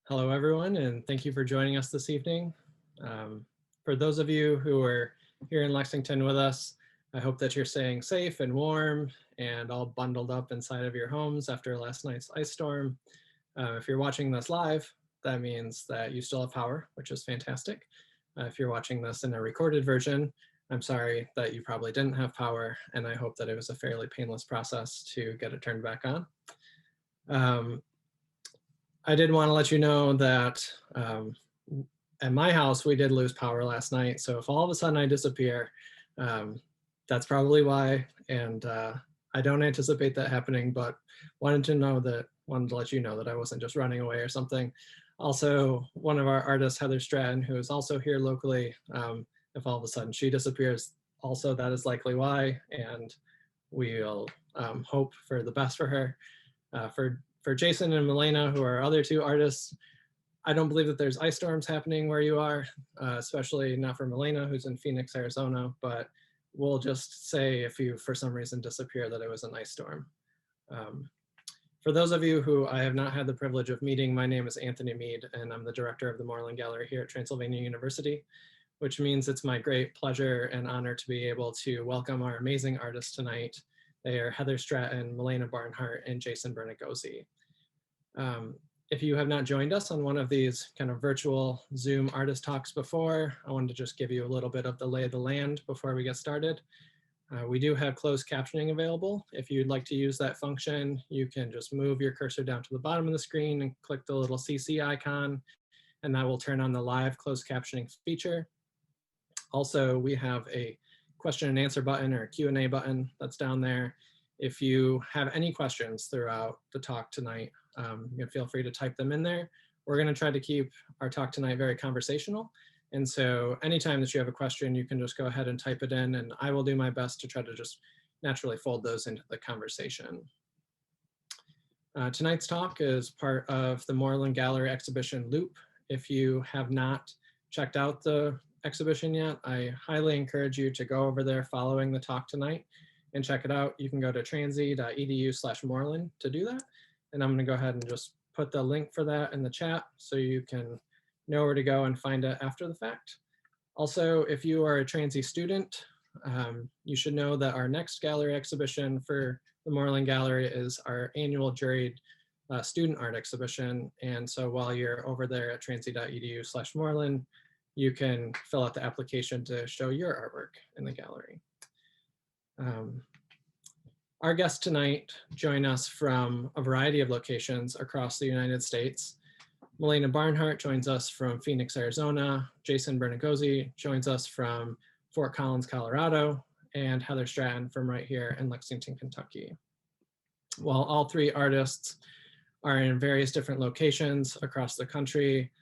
Hello, everyone, and thank you for joining us this evening. For those of you who are here in Lexington with us, I hope that you're staying safe and warm and all bundled up inside of your homes after last night's ice storm. If you're watching this live, that means that you still have power, which is fantastic. If you're watching this in a recorded version, I'm sorry that you probably didn't have power, and I hope that it was a fairly painless process to get it turned back on. I did want to let you know that at my house, we did lose power last night. So if all of a sudden I disappear, that's probably why. And I don't anticipate that happening, but wanted to let you know that I wasn't just running away or something. Also, one of our artists, Heather Stratton, who is also here locally, if all of a sudden she disappears, also that is likely why. And we'll hope for the best for her. For Jason and Melena, who are other two artists, I don't believe that there's ice storms happening where you are, especially not for Melena, who's in Phoenix, Arizona, but we'll just say if you, for some reason, disappear, that it was an ice storm. For those of you who I have not had the privilege of meeting, my name is Anthony Mead, and I'm the director of the Morlan Gallery here at Transylvania University, which means it's my great pleasure and honor to be able to welcome our amazing artists tonight. They are Heather Stratton, Melena Barnhart, and Jason Bernigosi. If you have not joined us on one of these kind of virtual Zoom artist talks before, I wanted to just give you a little bit of the lay of the land before we get started. We do have closed captioning available. If you'd like to use that function, you can just move your cursor down to the bottom of the screen and click the little CC icon, and that will turn on the live closed captioning feature. Also, we have a question and answer button or a Q&A button that's down there. If you have any questions throughout the talk tonight, you can feel free to type them in there. We're going to try to keep our talk tonight very conversational. And so anytime that you have a question, you can just go ahead and type it in, and I will do my best to try to just naturally fold those into the conversation. Tonight's talk is part of the Morlan Gallery exhibition Loop. If you have not checked out the exhibition yet, I highly encourage you to go over there following the talk tonight and check it out. You can go to transy.edu/Morlan to do that. And I'm going to go ahead and just put the link for that in the chat so you can know where to go and find it after the fact. Also, if you are a Transy student, you should know that our next gallery exhibition for the Morlan Gallery is our annual juried student art exhibition. And so while you're over there at transy.edu/Morlan, you can fill out the application to show your artwork in the gallery. Our guests tonight join us from a variety of locations across the United States. Melena Barnhart joins us from Phoenix, Arizona. Jason Bernigosi joins us from Fort Collins, Colorado, and Heather Stratton from right here in Lexington, Kentucky. While all three artists are in various different locations across the country,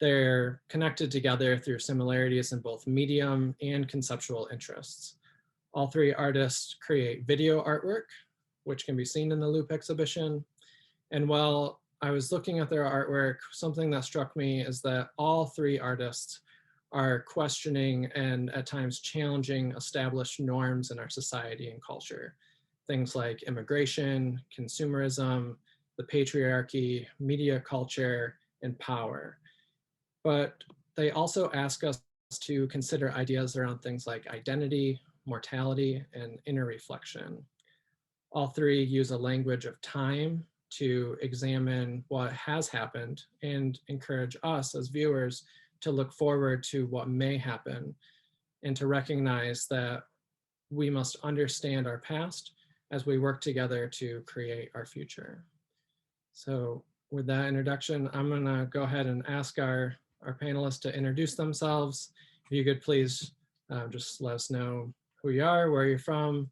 they're connected together through similarities in both medium and conceptual interests. All three artists create video artwork, which can be seen in the Loop exhibition. And while I was looking at their artwork, something that struck me is that all three artists are questioning and at times challenging established norms in our society and culture. Things like immigration, consumerism, the patriarchy, media culture, and power. But they also ask us to consider ideas around things like identity, mortality, and inner reflection. All three use a language of time to examine what has happened and encourage us as viewers to look forward to what may happen and to recognize that we must understand our past as we work together to create our future. So with that introduction, I'm gonna go ahead and ask our panelists to introduce themselves. If you could please just let us know who you are, where you're from,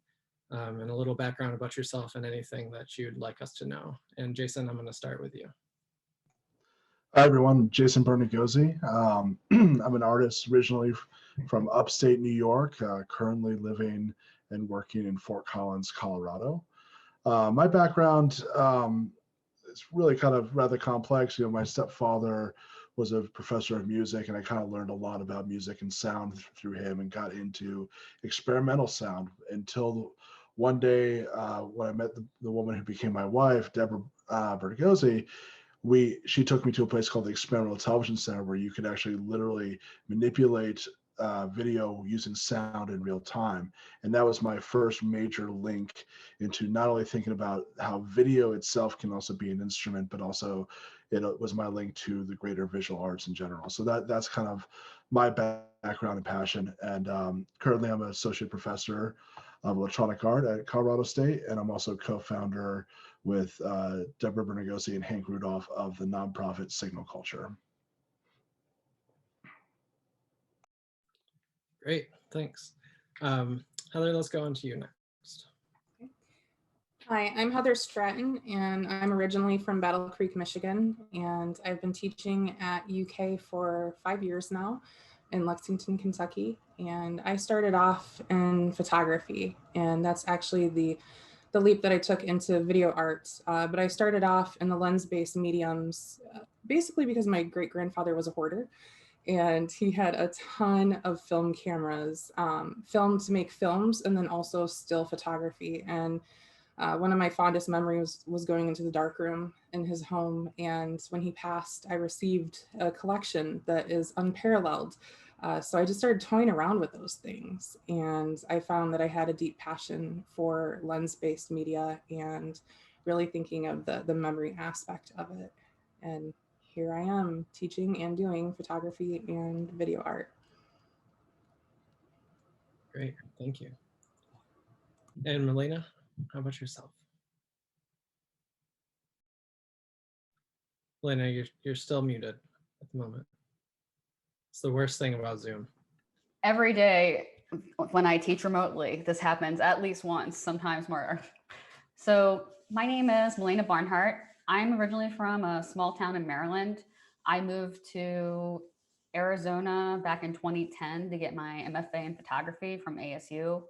and a little background about yourself and anything that you'd like us to know. And Jason, I'm going to start with you. Hi everyone, Jason Bernigosi. I'm an artist originally from upstate New York, currently living and working in Fort Collins, Colorado. My background is really kind of rather complex. You know, my stepfather was a professor of music, and I kind of learned a lot about music and sound through him and got into experimental sound until one day when I met the woman who became my wife, Deborah Bernigosi. she took me to a place called the Experimental Television Center, where you could actually literally manipulate video using sound in real time. And that was my first major link into not only thinking about how video itself can also be an instrument, but also it was my link to the greater visual arts in general. So that's kind of my background and passion. And currently I'm an associate professor of electronic art at Colorado State, and I'm also co-founder with Deborah Bernigosi and Hank Rudolph of the nonprofit Signal Culture. Great, thanks. Heather, let's go on to you next. Hi, I'm Heather Stratton, and I'm originally from Battle Creek, Michigan, and I've been teaching at UK for 5 years now in Lexington, Kentucky. And I started off in photography, and that's actually the leap that I took into video art. But I started off in the lens-based mediums, basically because my great-grandfather was a hoarder, and he had a ton of film cameras, film to make films, and then also still photography. And one of my fondest memories was going into the darkroom in his home. And when he passed, I received a collection that is unparalleled. So I just started toying around with those things. And I found that I had a deep passion for lens-based media and really thinking of the memory aspect of it. And here I am teaching and doing photography and video art. Great, thank you. And Melena, how about yourself? Melena, you're still muted at the moment. It's the worst thing about Zoom. Every day when I teach remotely, this happens at least once, sometimes more. So my name is Melena Barnhart. I'm originally from a small town in Maryland. I moved to Arizona back in 2010 to get my MFA in photography from ASU.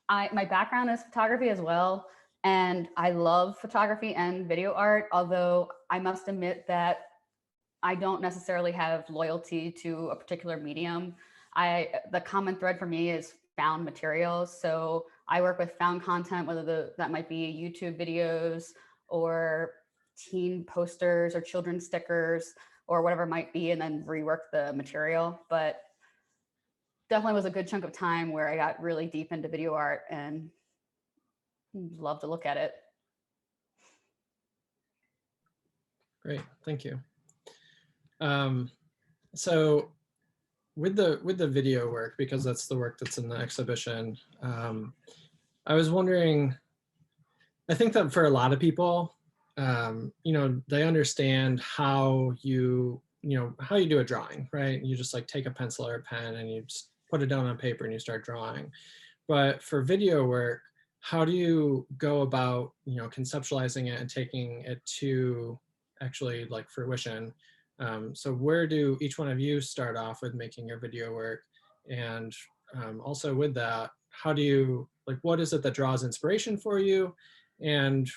My background is photography as well, and I love photography and video art, although I must admit that I don't necessarily have loyalty to a particular medium. The common thread for me is found materials. So I work with found content, whether that might be YouTube videos or teen posters or children's stickers or whatever it might be, and then rework the material. But definitely was a good chunk of time where I got really deep into video art and love to look at it. Great, thank you. So with the video work, because that's the work that's in the exhibition, I was wondering, I think that for a lot of people, they understand how you do a drawing, right? You just like take a pencil or a pen and you just put it down on paper and you start drawing. But for video work, how do you go about, conceptualizing it and taking it to actually like fruition? So where do each one of you start off with making your video work? And also with that, how do you, what is it that draws inspiration for you? And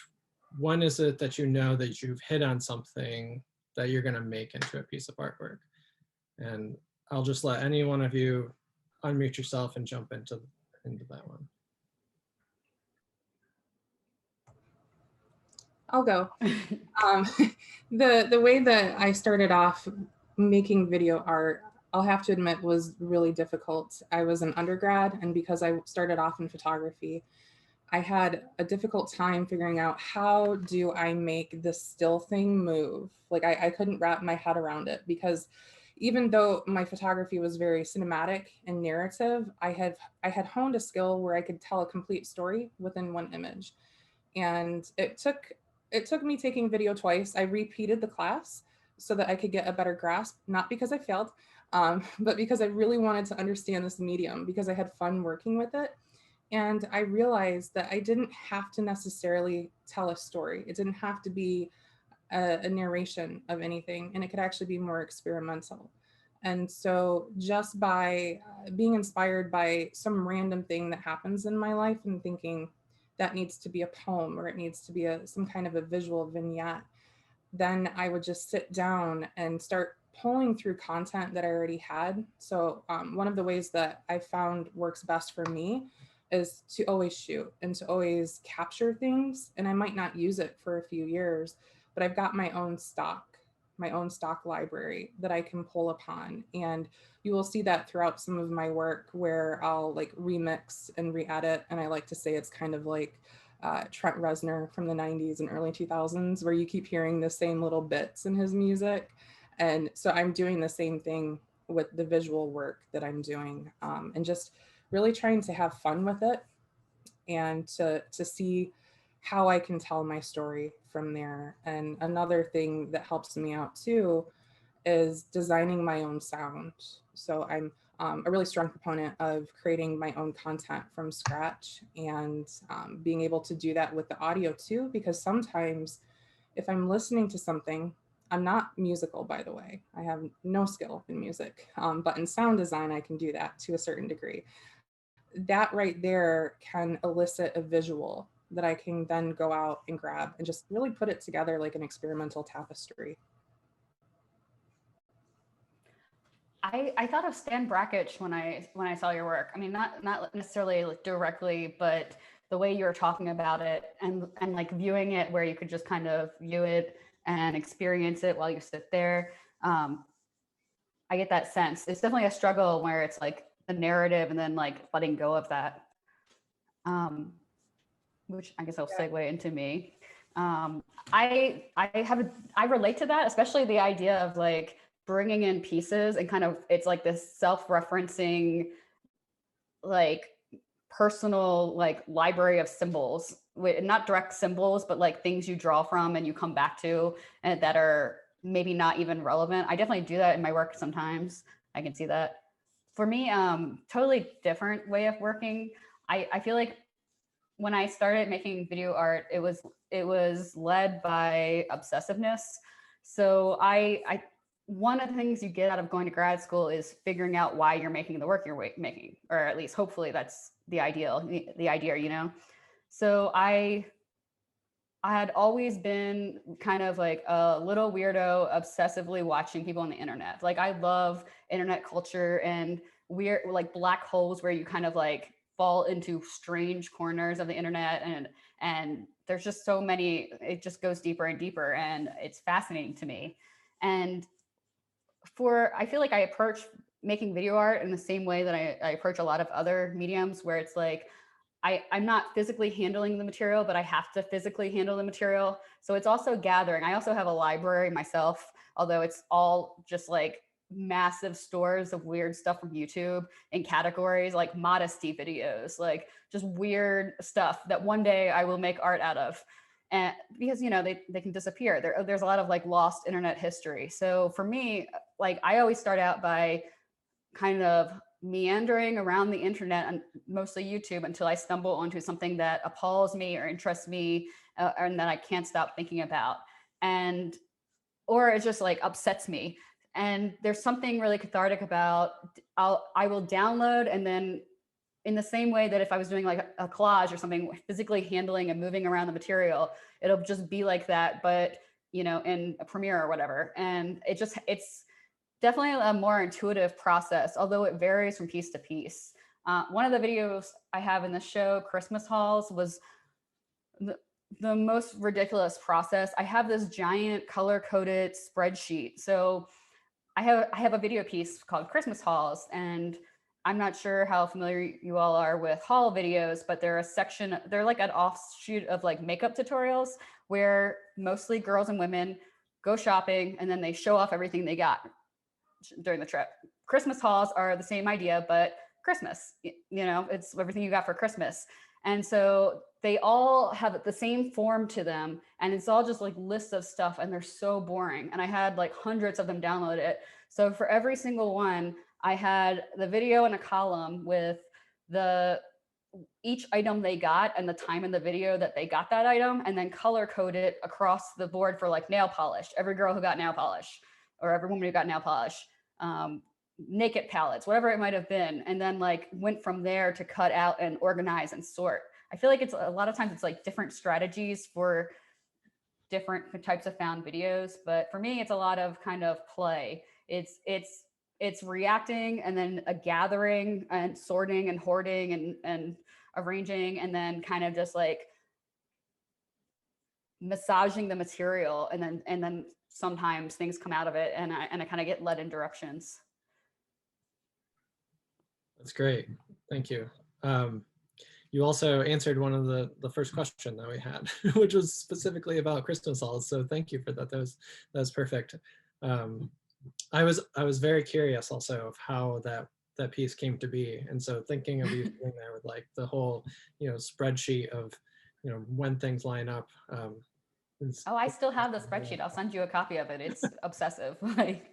when is it that that you've hit on something that you're gonna make into a piece of artwork? And I'll just let any one of you unmute yourself and jump into that one. I'll go. The way that I started off making video art, I'll have to admit, was really difficult. I was an undergrad, and because I started off in photography, I had a difficult time figuring out how do I make this still thing move. Like I couldn't wrap my head around it, because even though my photography was very cinematic and narrative, I had honed a skill where I could tell a complete story within one image. And it took me taking video twice. I repeated the class so that I could get a better grasp, not because I failed, but because I really wanted to understand this medium, because I had fun working with it. And I realized that I didn't have to necessarily tell a story. It didn't have to be a narration of anything, and it could actually be more experimental. And so just by being inspired by some random thing that happens in my life and thinking that needs to be a poem or it needs to be some kind of a visual vignette, then I would just sit down and start pulling through content that I already had. So one of the ways that I found works best for me is to always shoot and to always capture things. And I might not use it for a few years, but I've got my own stock library that I can pull upon. And you will see that throughout some of my work where I'll like remix and re-edit. And I like to say it's kind of like Trent Reznor from the 90s and early 2000s, where you keep hearing the same little bits in his music. And so I'm doing the same thing with the visual work that I'm doing, and just really trying to have fun with it and to see how I can tell my story from there. And another thing that helps me out too is designing my own sound. So I'm a really strong proponent of creating my own content from scratch, and being able to do that with the audio too, because sometimes if I'm listening to something, I'm not musical, by the way. I have no skill in music, but in sound design, I can do that to a certain degree. That right there can elicit a visual that I can then go out and grab and just really put it together like an experimental tapestry. I thought of Stan Brakhage when I saw your work. I mean, not necessarily like directly, but the way you were talking about it and like viewing it where you could just kind of view it and experience it while you sit there. I get that sense. It's definitely a struggle where it's like the narrative and then like letting go of that, which I guess I'll segue into me. I relate to that, especially the idea of like bringing in pieces and kind of, it's like this self-referencing, like personal, like library of symbols, not direct symbols, but like things you draw from and you come back to and that are maybe not even relevant. I definitely do that in my work sometimes. I can see that. For me, totally different way of working. I feel like when I started making video art, it was led by obsessiveness. So I one of the things you get out of going to grad school is figuring out why you're making the work you're making, or at least hopefully that's the idea, you know? So I had always been kind of like a little weirdo, obsessively watching people on the internet. Like I love internet culture and weird, like black holes where you kind of like fall into strange corners of the internet, and there's just so many, it just goes deeper and deeper, and it's fascinating to me. And I feel like I approach making video art in the same way that I approach a lot of other mediums, where it's like I'm not physically handling the material, but I have to physically handle the material. So it's also gathering. I also have a library myself, although it's all just like massive stores of weird stuff from YouTube in categories like modesty videos, like just weird stuff that one day I will make art out of. And because, you know, they can disappear. There's a lot of like lost internet history. So for me, like I always start out by kind of meandering around the internet and mostly YouTube until I stumble onto something that appalls me or interests me, and that I can't stop thinking about, or it just like upsets me. And there's something really cathartic about I will download, and then in the same way that if I was doing like a collage or something, physically handling and moving around the material, it'll just be like that, but you know, in a Premiere or whatever. And it's definitely a more intuitive process, although it varies from piece to piece. One of the videos I have in the show, Christmas Hauls, was the most ridiculous process. I have this giant color-coded spreadsheet. So I have a video piece called Christmas Hauls, and I'm not sure how familiar you all are with haul videos, but they're like an offshoot of like makeup tutorials where mostly girls and women go shopping and then they show off everything they got during the trip. Christmas hauls are the same idea, but Christmas, you know, it's everything you got for Christmas. And so they all have the same form to them, and it's all just like lists of stuff, and they're so boring. And I had like hundreds of them download it. So for every single one, I had the video in a column with each item they got and the time in the video that they got that item, and then color coded across the board for like nail polish, every girl who got nail polish, or every woman who got nail polish, naked palettes, whatever it might have been. And then like went from there to cut out and organize and sort. I feel like it's a lot of times it's like different strategies for different types of found videos. But for me, it's a lot of kind of play. It's reacting and then a gathering and sorting and hoarding and arranging, and then kind of just like massaging the material, and then sometimes things come out of it, and I kind of get led in directions. That's great. Thank you. You also answered one of the first question that we had, which was specifically about crystal dolls. So thank you for that. That was perfect. I was very curious also of how that piece came to be, and so thinking of you sitting there with like the whole spreadsheet of when things line up. Oh, I still have the spreadsheet. I'll send you a copy of it. It's obsessive. Like,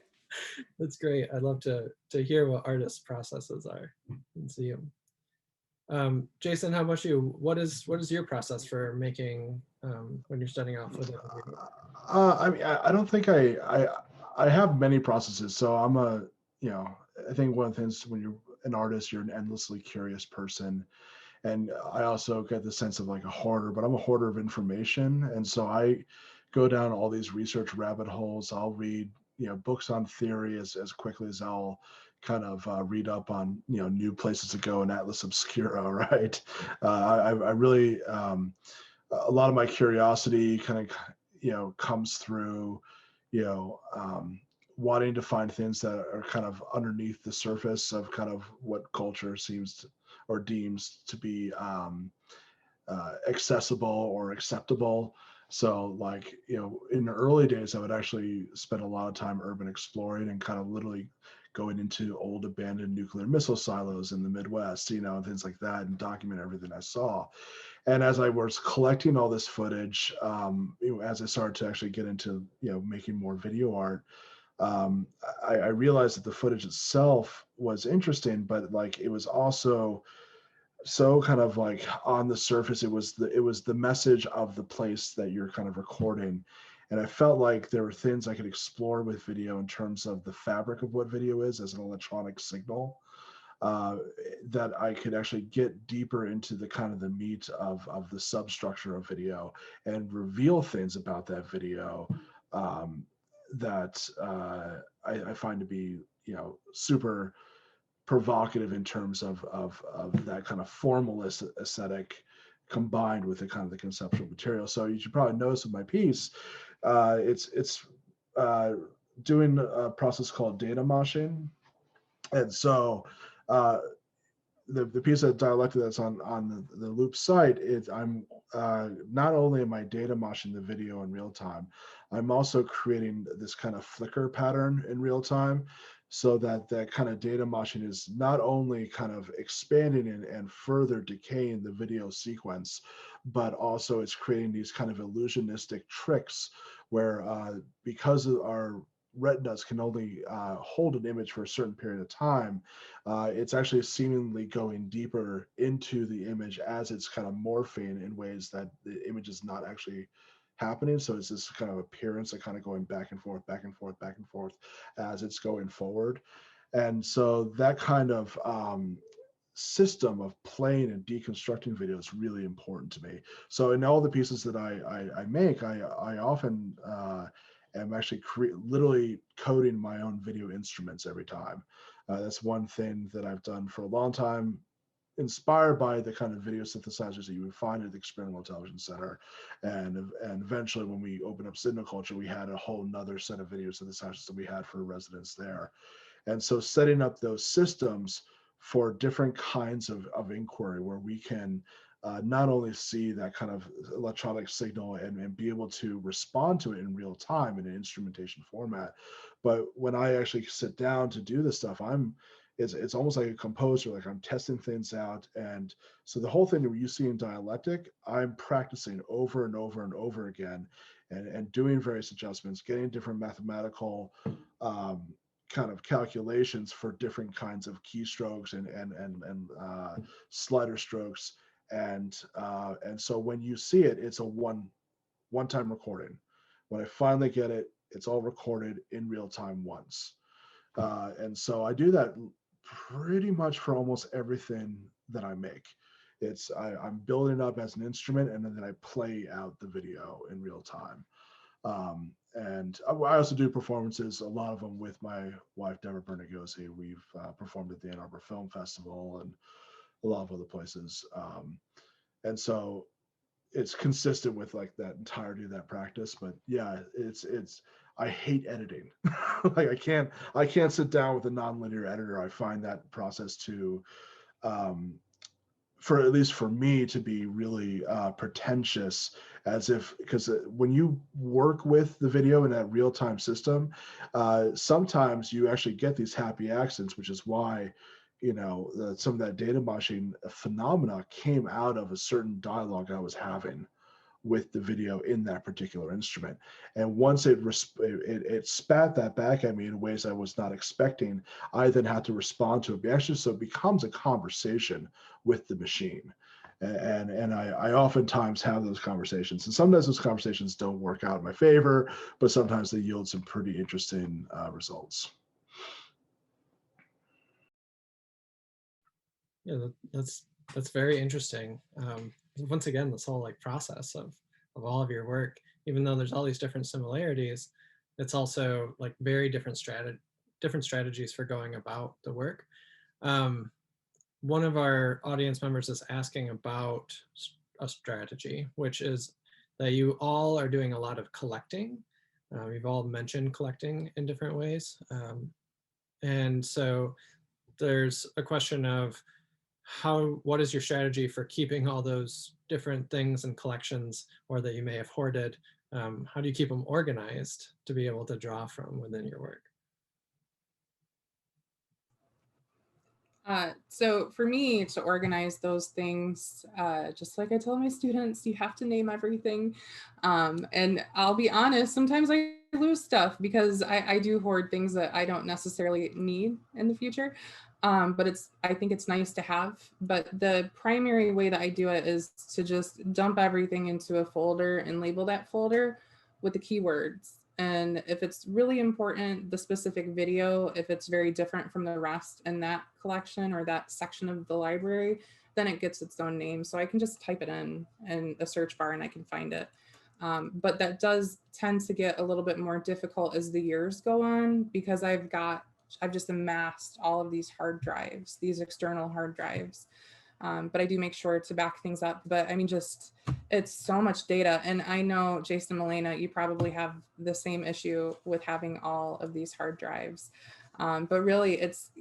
that's great. I'd love to hear what artists' processes are and see them. Jason, how about you? What is your process for making when you're starting off with it? I mean, I don't think I have many processes. So I'm I think one of the things when you're an artist, you're an endlessly curious person. And I also get the sense of like a hoarder, but I'm a hoarder of information. And so I go down all these research rabbit holes. I'll read, books on theory as quickly as I'll kind of read up on, new places to go in Atlas Obscura, right? I really, a lot of my curiosity kind of, comes through, wanting to find things that are kind of underneath the surface of kind of what culture seems to, or deems to be accessible or acceptable. So like, in the early days, I would actually spend a lot of time urban exploring and kind of literally going into old abandoned nuclear missile silos in the Midwest, and things like that, and document everything I saw. And as I was collecting all this footage, as I started to actually get into, making more video art, I realized that the footage itself was interesting, but like it was also so kind of like on the surface, it was the message of the place that you're kind of recording. And I felt like there were things I could explore with video in terms of the fabric of what video is as an electronic signal, that I could actually get deeper into the kind of the meat of the substructure of video and reveal things about that video that I find to be, super provocative in terms of that kind of formalist aesthetic combined with the kind of the conceptual material. So you should probably notice in my piece, it's doing a process called data moshing. And so the piece of dialectic that's on the loop site is I'm not only am I data moshing the video in real time, I'm also creating this kind of flicker pattern in real time, so that that kind of data moshing is not only kind of expanding and further decaying the video sequence, but also it's creating these kind of illusionistic tricks where because of our retinas can only hold an image for a certain period of time, it's actually seemingly going deeper into the image as it's kind of morphing in ways that the image is not actually happening. So it's this kind of appearance of kind of going back and forth, back and forth, back and forth as it's going forward. And so that kind of system of playing and deconstructing video is really important to me. So in all the pieces that I make, I often am actually literally coding my own video instruments every time. That's one thing that I've done for a long time, inspired by the kind of video synthesizers that you would find at the Experimental Television Center. And eventually when we opened up Signal Culture, we had a whole nother set of video synthesizers that we had for residents there. And so setting up those systems for different kinds of inquiry where we can not only see that kind of electronic signal and be able to respond to it in real time in an instrumentation format, but when I actually sit down to do this stuff, it's almost like a composer, like I'm testing things out. And so the whole thing that you see in dialectic, I'm practicing over and over and over again and doing various adjustments, getting different mathematical kind of calculations for different kinds of keystrokes and slider strokes. And so when you see it, it's a one-time recording. When I finally get it, it's all recorded in real time once. And so I do that pretty much for almost everything that I make. I'm building it up as an instrument, and then I play out the video in real time. And I also do performances, a lot of them with my wife, Deborah Bernigosi. We've performed at the Ann Arbor Film Festival and a lot of other places. And so it's consistent with like that entirety of that practice. But yeah, I hate editing. Like I can't sit down with a nonlinear editor. I find that process to for at least for me to be really pretentious, as if, because when you work with the video in that real-time system, sometimes you actually get these happy accidents, which is why some of that data moshing phenomena came out of a certain dialogue I was having with the video in that particular instrument. And once it spat that back at me in ways I was not expecting, I then had to respond to it. Actually, so it becomes a conversation with the machine. And I oftentimes have those conversations, and sometimes those conversations don't work out in my favor, but sometimes they yield some pretty interesting results. Yeah, that's very interesting. Once again, this whole like process of all of your work, even though there's all these different similarities, it's also like very different strategies for going about the work. One of our audience members is asking about a strategy, which is that you all are doing a lot of collecting. You've all mentioned collecting in different ways. And so there's a question of what is your strategy for keeping all those different things and collections, or that you may have hoarded? How do you keep them organized to be able to draw from within your work? So for me to organize those things, just like I tell my students, you have to name everything. And I'll be honest, sometimes I lose stuff because I do hoard things that I don't necessarily need in the future. But I think it's nice to have. But the primary way that I do it is to just dump everything into a folder and label that folder with the keywords. And if it's really important, the specific video, if it's very different from the rest in that collection or that section of the library, then it gets its own name. So I can just type it in a search bar and I can find it. But that does tend to get a little bit more difficult as the years go on, because I've just amassed all of these hard drives, these external hard drives. But I do make sure to back things up. But I mean, it's so much data. And I know, Jason, Melena, you probably have the same issue with having all of these hard drives. But really, it's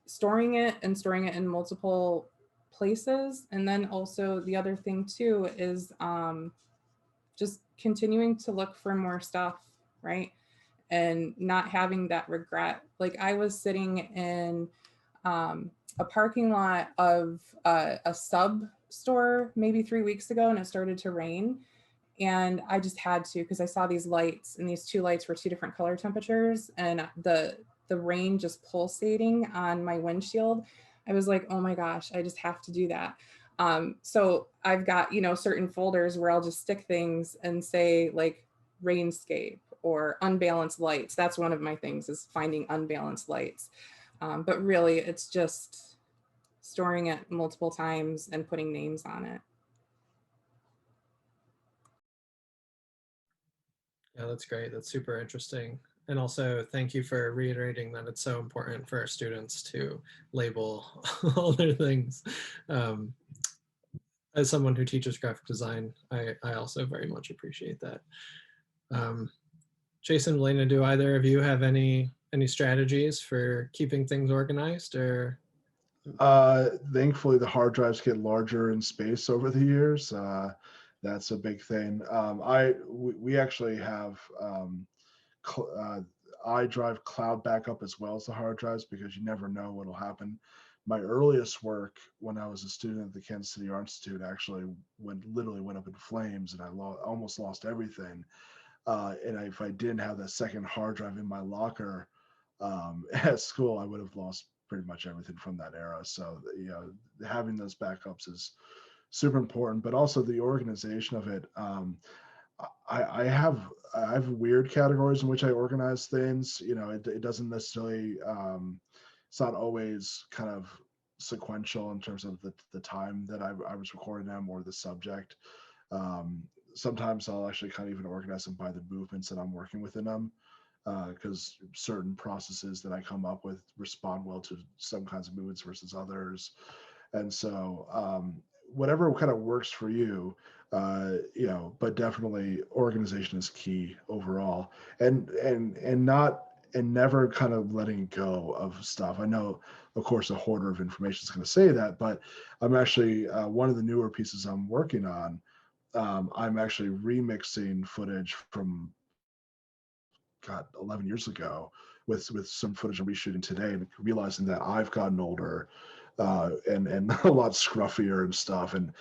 storing it in multiple places. And then also the other thing too is just continuing to look for more stuff, right? And not having that regret. Like I was sitting in a parking lot of a sub store maybe 3 weeks ago, and it started to rain. And I just had to, because I saw these lights, and these two lights were two different color temperatures, and the rain just pulsating on my windshield. I was like, oh my gosh, I just have to do that. So I've got, certain folders where I'll just stick things and say like rainscape or unbalanced lights. That's one of my things, is finding unbalanced lights. But really, it's just storing it multiple times and putting names on it. Yeah, that's great. That's super interesting. And also thank you for reiterating that it's so important for our students to label all their things. As someone who teaches graphic design, I also very much appreciate that. Jason, Melena, do either of you have any strategies for keeping things organized? Or Thankfully, the hard drives get larger in space over the years. That's a big thing. We actually have iDrive cloud backup as well as the hard drives, because you never know what'll happen. My earliest work when I was a student at the Kansas City Art Institute actually literally went up in flames, and I almost lost everything. And if I didn't have that second hard drive in my locker at school, I would have lost pretty much everything from that era. So, having those backups is super important, but also the organization of it. I have weird categories in which I organize things. It doesn't necessarily, it's not always kind of sequential in terms of the time that I was recording them or the subject. Sometimes I'll actually kind of even organize them by the movements that I'm working within them, because certain processes that I come up with respond well to some kinds of movements versus others. And so whatever kind of works for you, you know, but definitely organization is key overall, and not and never kind of letting go of stuff. I know, of course, a hoarder of information is going to say that, but I'm actually one of the newer pieces I'm working on. I'm actually remixing footage from God 11 years ago with some footage I'm reshooting today, and realizing that I've gotten older and a lot scruffier and stuff, and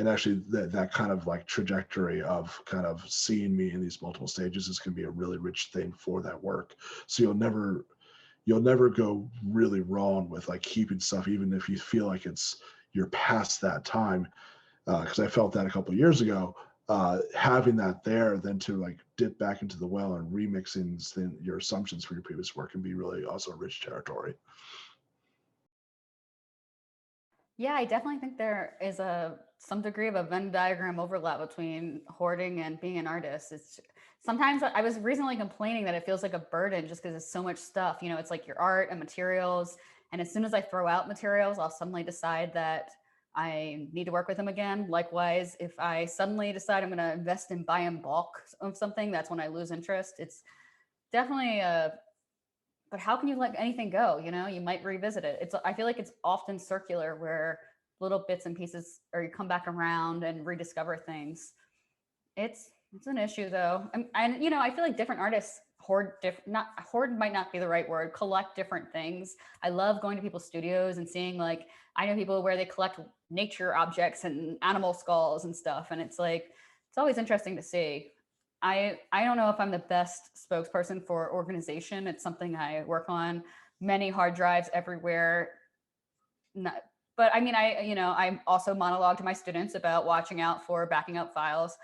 actually that kind of like trajectory of kind of seeing me in these multiple stages is going to be a really rich thing for that work. So you'll never go really wrong with like keeping stuff, even if you feel like you're past that time, because I felt that a couple of years ago. Having that there, then to like dip back into the well and remixing your assumptions for your previous work can be really also rich territory. Yeah, I definitely think there is some degree of a Venn diagram overlap between hoarding and being an artist. It's sometimes I was recently complaining that it feels like a burden just because it's so much stuff. You know, it's like your art and materials. And as soon as I throw out materials, I'll suddenly decide that I need to work with them again. Likewise, if I suddenly decide I'm going to invest in buy in bulk of something, that's when I lose interest. It's definitely but how can you let anything go? You know, you might revisit it. I feel like it's often circular where little bits and pieces, or you come back around and rediscover things. It's an issue though. And you know, I feel like different artists not hoard might not be the right word, collect different things. I love going to people's studios and seeing, like, I know people where they collect nature objects and animal skulls and stuff. And it's like, it's always interesting to see. I don't know if I'm the best spokesperson for organization. It's something I work on, many hard drives everywhere. But I mean, I also monologue to my students about watching out for backing up files.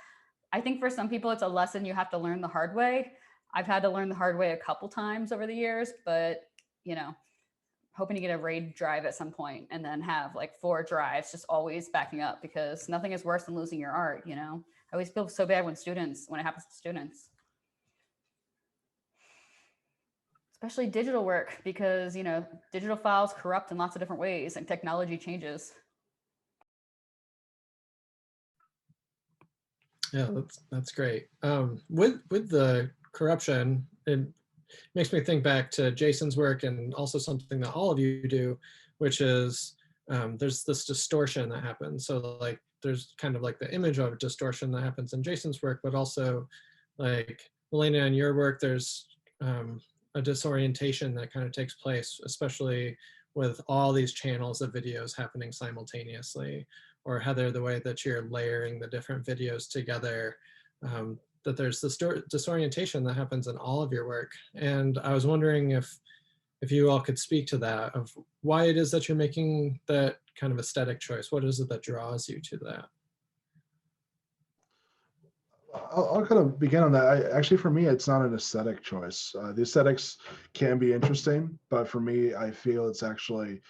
I think for some people, it's a lesson you have to learn the hard way. I've had to learn the hard way a couple times over the years, but you know, hoping to get a RAID drive at some point and then have like 4 drives just always backing up, because nothing is worse than losing your art, you know? I always feel so bad when it happens to students. Especially digital work, because, you know, digital files corrupt in lots of different ways and technology changes. Yeah, that's great. With the corruption, it makes me think back to Jason's work and also something that all of you do, which is there's this distortion that happens. So like there's kind of like the image of distortion that happens in Jason's work, but also like Melena, in your work, there's a disorientation that kind of takes place, especially with all these channels of videos happening simultaneously. Or Heather, the way that you're layering the different videos together, that there's this disorientation that happens in all of your work. And I was wondering if you all could speak to that, of why it is that you're making that kind of aesthetic choice. What is it that draws you to that? I'll kind of begin on that. Actually, for me, it's not an aesthetic choice. The aesthetics can be interesting, but for me, I feel it's actually,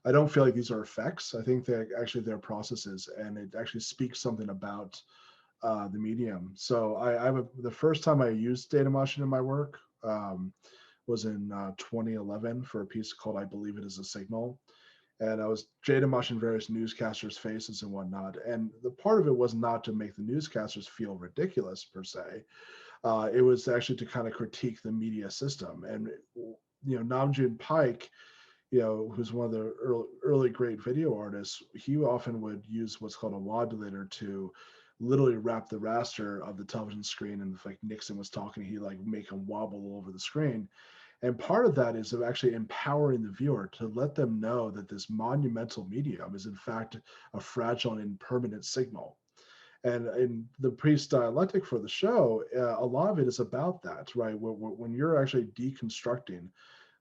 I don't feel like these are effects. I think that actually they're processes, and it actually speaks something about the medium. So the first time I used data motion in my work was in 2011 for a piece called "I Believe It Is a Signal." And I was data motion various newscasters' faces and whatnot. And the part of it was not to make the newscasters feel ridiculous per se. It was actually to kind of critique the media system. And you know, Namjoon Pike, you know, who's one of the early great video artists, he often would use what's called a modulator to literally wrap the raster of the television screen. And if like Nixon was talking, he'd like make him wobble over the screen. And part of that is of actually empowering the viewer to let them know that this monumental medium is in fact a fragile and impermanent signal. And in the priest dialectic for the show, a lot of it is about that, right? When you're actually deconstructing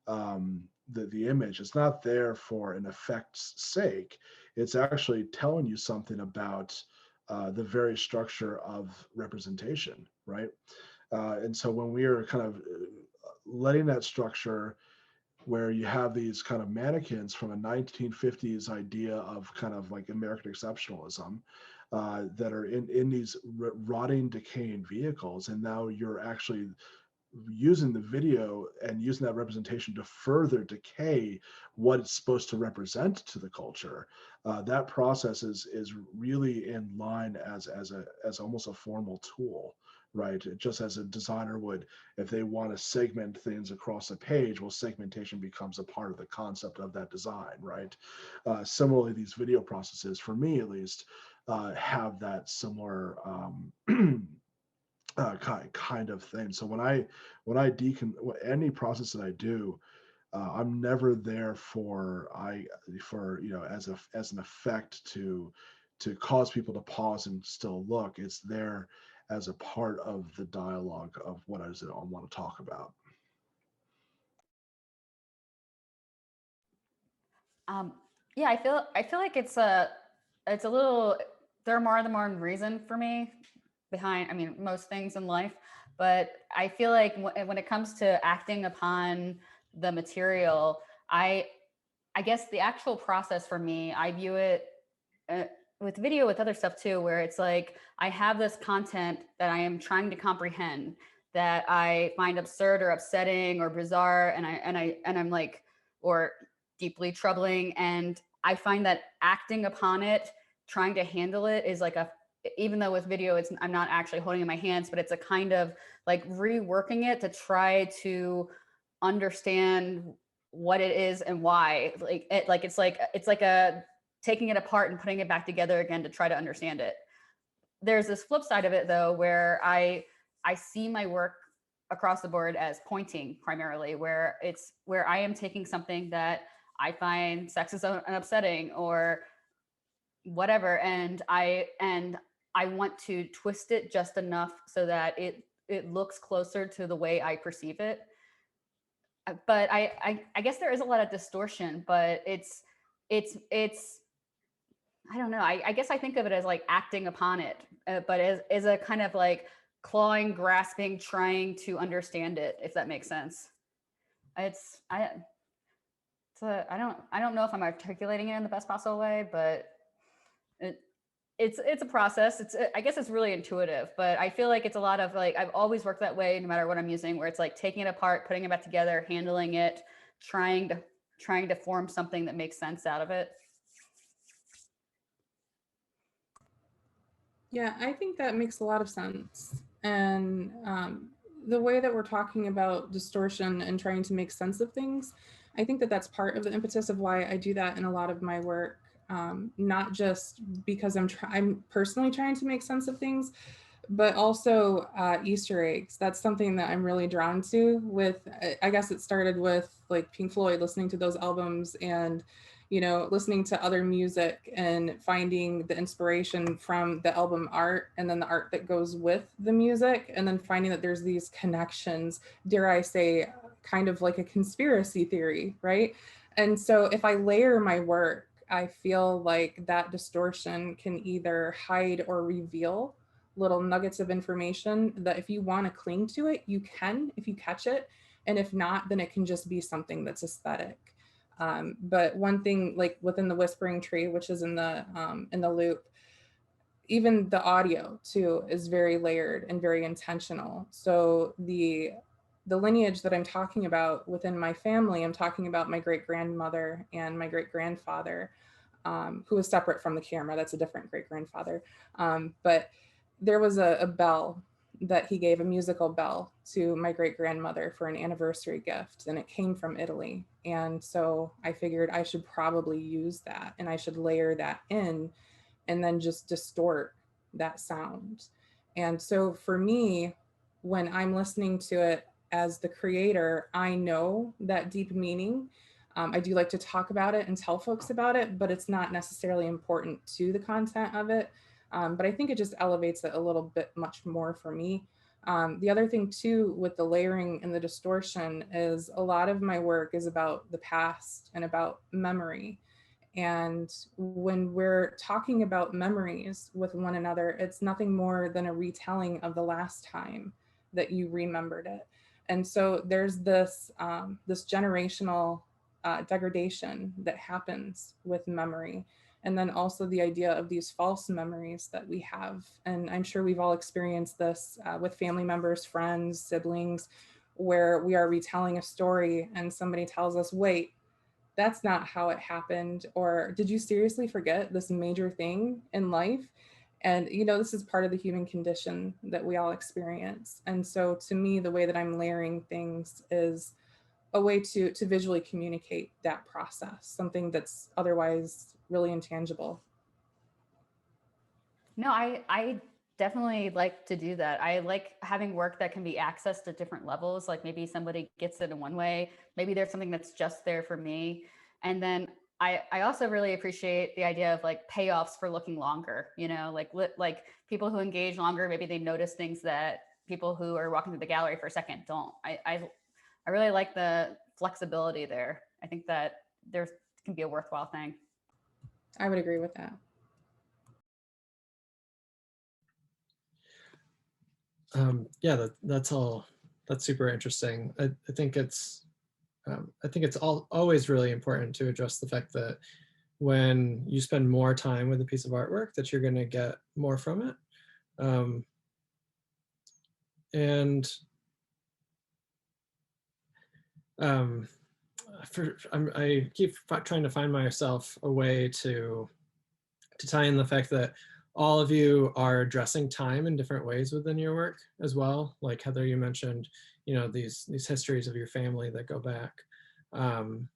the image, it's not there for an effect's sake. It's actually telling you something about the very structure of representation, right? And so when we are kind of letting that structure, where you have these kind of mannequins from a 1950s idea of kind of like American exceptionalism that are in these rotting, decaying vehicles, and now you're actually using the video and using that representation to further decay what it's supposed to represent to the culture. That process is really in line as almost a formal tool, right? Just as a designer would, if they want to segment things across a page, well, segmentation becomes a part of the concept of that design, right? Similarly, these video processes, for me at least, have that similar kind of thing. So when I any process that I do, I'm never there for as an effect to cause people to pause and still look. It's there as a part of the dialogue of what I want to talk about. Yeah, I feel like it's a little, there are more than one reason for me behind, I mean, most things in life, but I feel like when it comes to acting upon the material, I guess the actual process for me, I view it with video, with other stuff too, where it's like I have this content that I am trying to comprehend, that I find absurd or upsetting or bizarre, and I'm like, or deeply troubling, and I find that acting upon it, trying to handle it, is like even though with video I'm not actually holding it in my hands, but it's a kind of like reworking it to try to understand what it is and why. It's like a taking it apart and putting it back together again to try to understand it. There's this flip side of it though, where I see my work across the board as pointing primarily, where I am taking something that I find sexist and upsetting or whatever, and I want to twist it just enough so that it looks closer to the way I perceive it. But I guess there is a lot of distortion, but it's I don't know. I guess I think of it as like acting upon it, but as a kind of like clawing, grasping, trying to understand it, if that makes sense. I don't know if I'm articulating it in the best possible way, but it's a process. I guess it's really intuitive, but I feel like it's a lot of like, I've always worked that way no matter what I'm using, where it's like taking it apart, putting it back together, handling it, trying to form something that makes sense out of it. Yeah, I think that makes a lot of sense. And the way that we're talking about distortion and trying to make sense of things, I think that that's part of the impetus of why I do that in a lot of my work. Not just because I'm personally trying to make sense of things, but also Easter eggs. That's something that I'm really drawn to with, I guess it started with like Pink Floyd, listening to those albums and, you know, listening to other music and finding the inspiration from the album art and then the art that goes with the music, and then finding that there's these connections, dare I say, kind of like a conspiracy theory, right? And so if I layer my work, I feel like that distortion can either hide or reveal little nuggets of information that if you want to cling to it, you can, if you catch it. And if not, then it can just be something that's aesthetic. But one thing, like within the Whispering Tree, which is in the loop, even the audio too is very layered and very intentional. So the lineage that I'm talking about within my family, I'm talking about my great grandmother and my great grandfather, who was separate from the camera. That's a different great grandfather. But there was a bell that he gave, a musical bell, to my great grandmother for an anniversary gift, and it came from Italy. And so I figured I should probably use that, and I should layer that in and then just distort that sound. And so for me, when I'm listening to it as the creator, I know that deep meaning. I do like to talk about it and tell folks about it, but it's not necessarily important to the content of it. But I think it just elevates it a little bit much more for me. The other thing too, with the layering and the distortion, is a lot of my work is about the past and about memory. And when we're talking about memories with one another, it's nothing more than a retelling of the last time that you remembered it. And so there's this generational degradation that happens with memory. And then also the idea of these false memories that we have. And I'm sure we've all experienced this with family members, friends, siblings, where we are retelling a story and somebody tells us, wait, that's not how it happened, or did you seriously forget this major thing in life? And this is part of the human condition that we all experience. And so to me, the way that I'm layering things is a way to visually communicate that process, something that's otherwise really intangible. No, I definitely like to do that. I like having work that can be accessed at different levels. Like maybe somebody gets it in one way, maybe there's something that's just there for me. And then I also really appreciate the idea of like payoffs for looking longer, like people who engage longer, maybe they notice things that people who are walking through the gallery for a second don't. I really like the flexibility there. I think that there can be a worthwhile thing. I would agree with that. Yeah, that's super interesting. I think it's always really important to address the fact that when you spend more time with a piece of artwork, that you're going to get more from it. I keep trying to find myself a way to tie in the fact that all of you are addressing time in different ways within your work as well. Like Heather, you mentioned, these histories of your family that go back. And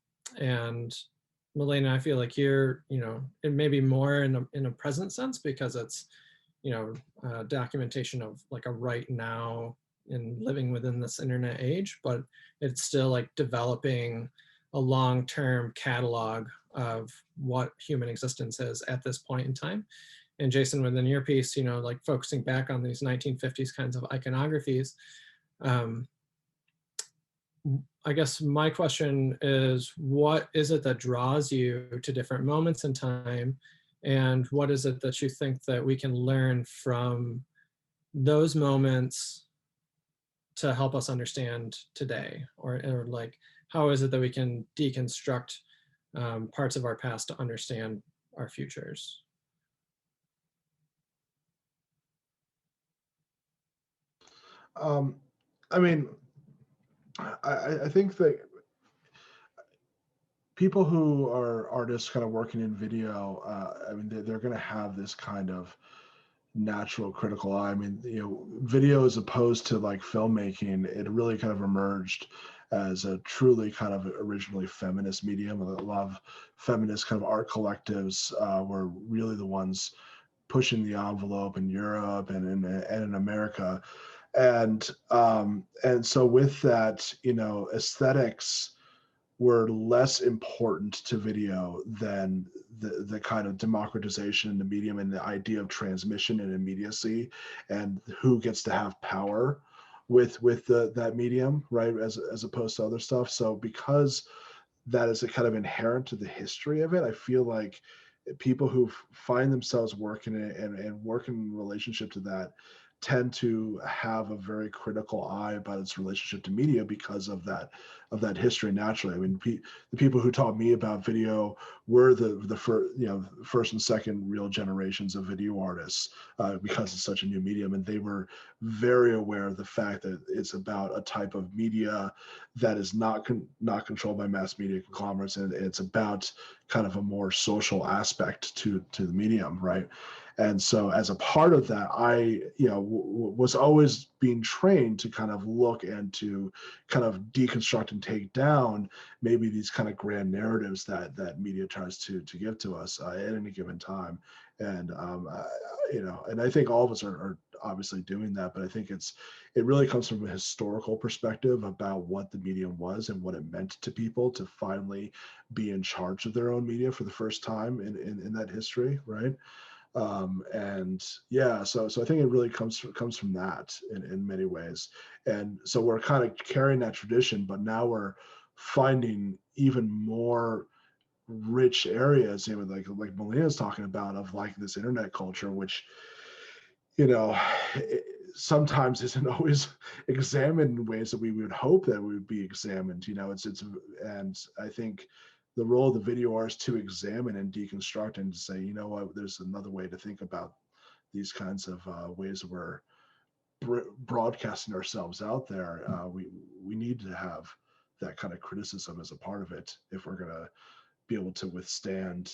Melena, I feel like you're, it may be more in a present sense because it's, documentation of like a right now in living within this internet age, but it's still like developing a long-term catalog of what human existence is at this point in time. And Jason, within your piece, like focusing back on these 1950s kinds of iconographies, I guess my question is, what is it that draws you to different moments in time? And what is it that you think that we can learn from those moments to help us understand today? Or like, how is it that we can deconstruct parts of our past to understand our futures? I mean, I think that people who are artists kind of working in video, I mean, they're going to have this kind of natural critical eye. I mean, video as opposed to like filmmaking, it really kind of emerged as a truly kind of originally feminist medium. A lot of feminist kind of art collectives were really the ones pushing the envelope in Europe and in America. And so with that, aesthetics were less important to video than the kind of democratization in the medium and the idea of transmission and immediacy and who gets to have power with that medium, right, as opposed to other stuff. So because that is a kind of inherent to the history of it, I feel like people who find themselves working in it and work in relationship to that tend to have a very critical eye about its relationship to media because of that history naturally. I mean, the people who taught me about video were the first and second real generations of video artists because it's such a new medium, and they were very aware of the fact that it's about a type of media that is not controlled by mass media conglomerates, and it's about kind of a more social aspect to the medium, right? And so as a part of that, I, was always being trained to kind of look and to kind of deconstruct and take down maybe these kind of grand narratives that media tries to give to us at any given time. And, and I think all of us are obviously doing that, but I think it really comes from a historical perspective about what the medium was and what it meant to people to finally be in charge of their own media for the first time in that history, right? And yeah, so I think it really comes from that in many ways. And so we're kind of carrying that tradition, but now we're finding even more rich areas, like Melena's talking about, of like this internet culture, which sometimes isn't always examined in ways that we would hope that we would be examined. And I think the role of the video artist to examine and deconstruct and to say, what, there's another way to think about these kinds of ways we're broadcasting ourselves out there, we need to have that kind of criticism as a part of it if we're going to be able to withstand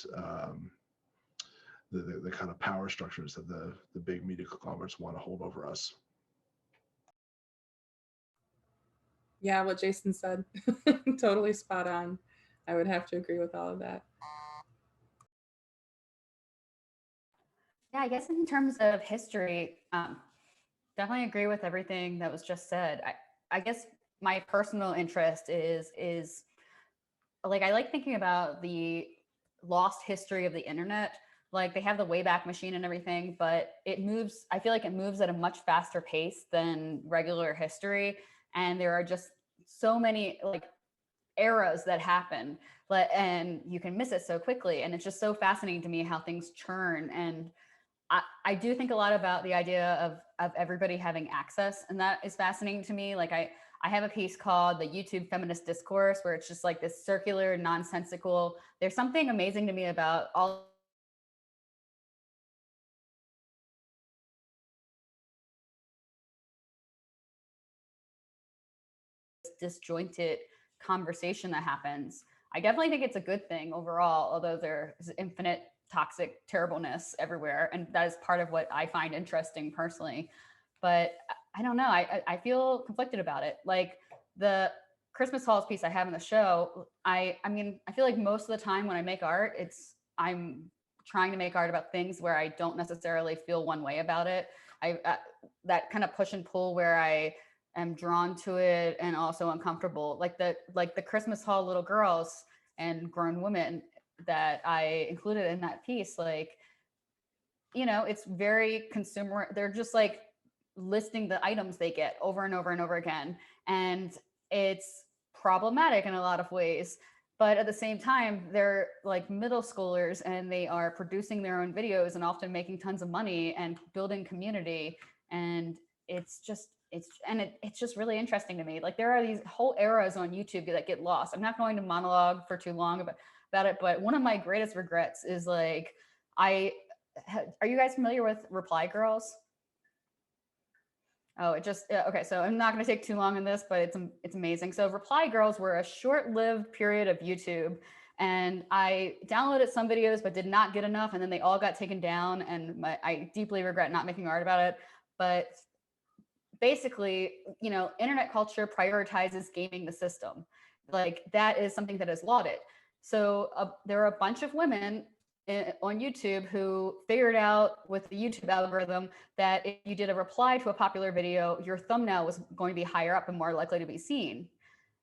the kind of power structures that the big media conglomerates want to hold over us. Yeah, what Jason said, totally spot on. I would have to agree with all of that. Yeah, I guess in terms of history, definitely agree with everything that was just said. I guess my personal interest is like, I like thinking about the lost history of the internet. Like, they have the Wayback Machine and everything, but it moves, I feel like it moves at a much faster pace than regular history. And there are just so many like eras that happen, and you can miss it so quickly. And it's just so fascinating to me how things churn. And I do think a lot about the idea of everybody having access, and that is fascinating to me. Like, I have a piece called The YouTube Feminist Discourse, where it's just like this circular, nonsensical, there's something amazing to me about all this disjointed conversation that happens. I definitely think it's a good thing overall, although there's infinite toxic terribleness everywhere. And that is part of what I find interesting personally. But I don't know, I feel conflicted about it. Like, the Christmas Halls piece I have in the show, I mean, I feel like most of the time when I make art, I'm trying to make art about things where I don't necessarily feel one way about it. That kind of push and pull where I am drawn to it and also uncomfortable, like the Christmas Hall little girls and grown women that I included in that piece. Like, you know, it's very consumer. They're just like listing the items they get over and over and over again. And it's problematic in a lot of ways. But at the same time, they're like middle schoolers and they are producing their own videos and often making tons of money and building community. And it's just really interesting to me. Like, there are these whole eras on YouTube that get lost. I'm not going to monologue for too long about it, but one of my greatest regrets is like, are you guys familiar with Reply Girls? Oh, okay. So I'm not going to take too long on this, but it's amazing. So Reply Girls were a short-lived period of YouTube, and I downloaded some videos, but did not get enough. And then they all got taken down, and I deeply regret not making art about it. But basically, you know, internet culture prioritizes gaming the system. Like, that is something that is lauded. So there are a bunch of women on YouTube who figured out with the YouTube algorithm that if you did a reply to a popular video, your thumbnail was going to be higher up and more likely to be seen.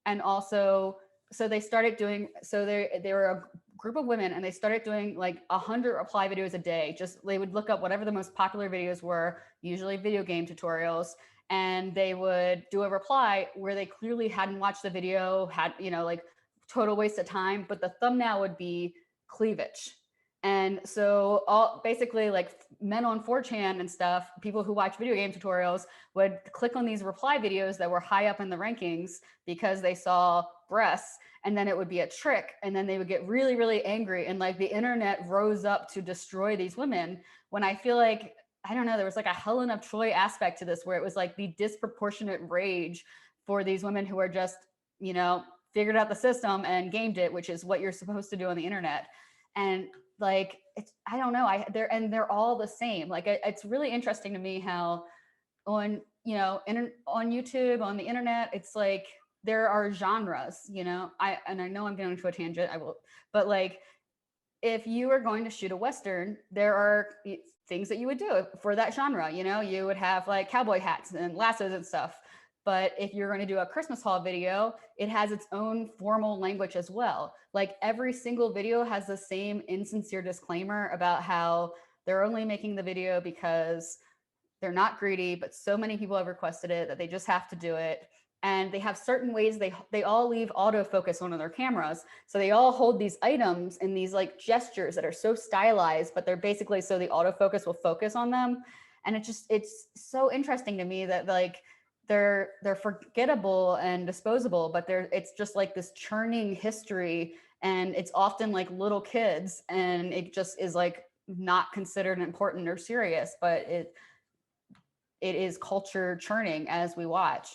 And also, so they started doing, so they were a group of women and they started doing like 100 reply videos a day. Just, they would look up whatever the most popular videos were, usually video game tutorials, and they would do a reply where they clearly hadn't watched the video, had, you know, like total waste of time, but the thumbnail would be cleavage. And so all basically like men on 4chan and stuff, people who watch video game tutorials would click on these reply videos that were high up in the rankings because they saw breasts, and then it would be a trick. And then they would get really, really angry. And like the internet rose up to destroy these women, when I feel like, I don't know, there was like a Helen of Troy aspect to this, where it was like the disproportionate rage for these women who are just, you know, figured out the system and gamed it, which is what you're supposed to do on the internet. And like, it's, I don't know, they're all the same. Like, it's really interesting to me how on, you know, on YouTube, on the internet, it's like there are genres, you know, I know I'm going to a tangent, I will, but like, if you are going to shoot a Western, there are things that you would do for that genre. You know, you would have like cowboy hats and lassos and stuff. But if you're going to do a Christmas haul video, it has its own formal language as well. Like, every single video has the same insincere disclaimer about how they're only making the video because they're not greedy, but so many people have requested it that they just have to do it. And they have certain ways they all leave autofocus on their cameras. So they all hold these items in these like gestures that are so stylized, but they're basically so the autofocus will focus on them. And it's so interesting to me that like they're forgettable and disposable, but it's just like this churning history, and it's often like little kids, and it just is like not considered important or serious, but it is culture churning as we watch.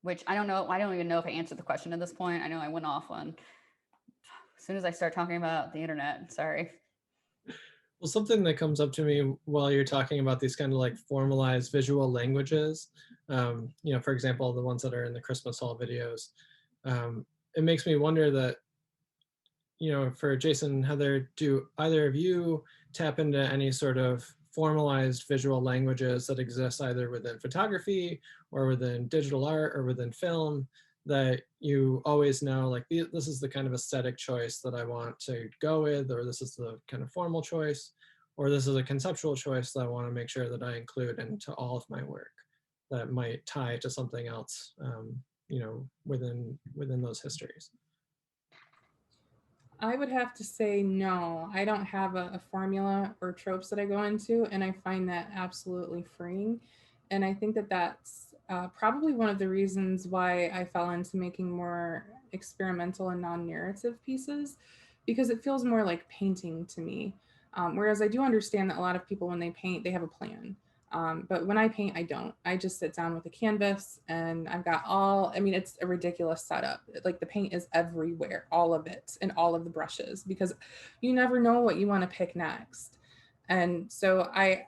Which I don't know. I don't even know if I answered the question at this point. I know I went off on as soon as I start talking about the internet. Sorry. Well, something that comes up to me while you're talking about these kind of like formalized visual languages, you know, for example, the ones that are in the Christmas haul videos, it makes me wonder that, you know, for Jason and Heather, do either of you tap into any sort of formalized visual languages that exist either within photography or within digital art or within film that you always know, like, this is the kind of aesthetic choice that I want to go with, or this is the kind of formal choice, or this is a conceptual choice that I want to make sure that I include into all of my work that might tie to something else, you know, within those histories? I would have to say no. I don't have a formula or tropes that I go into, and I find that absolutely freeing. And I think that that's probably one of the reasons why I fell into making more experimental and non-narrative pieces, because it feels more like painting to me. Whereas I do understand that a lot of people, when they paint, they have a plan. But when I paint, I don't. I just sit down with a canvas and I've got I mean, it's a ridiculous setup. Like the paint is everywhere, all of it, and all of the brushes, because you never know what you want to pick next. And so I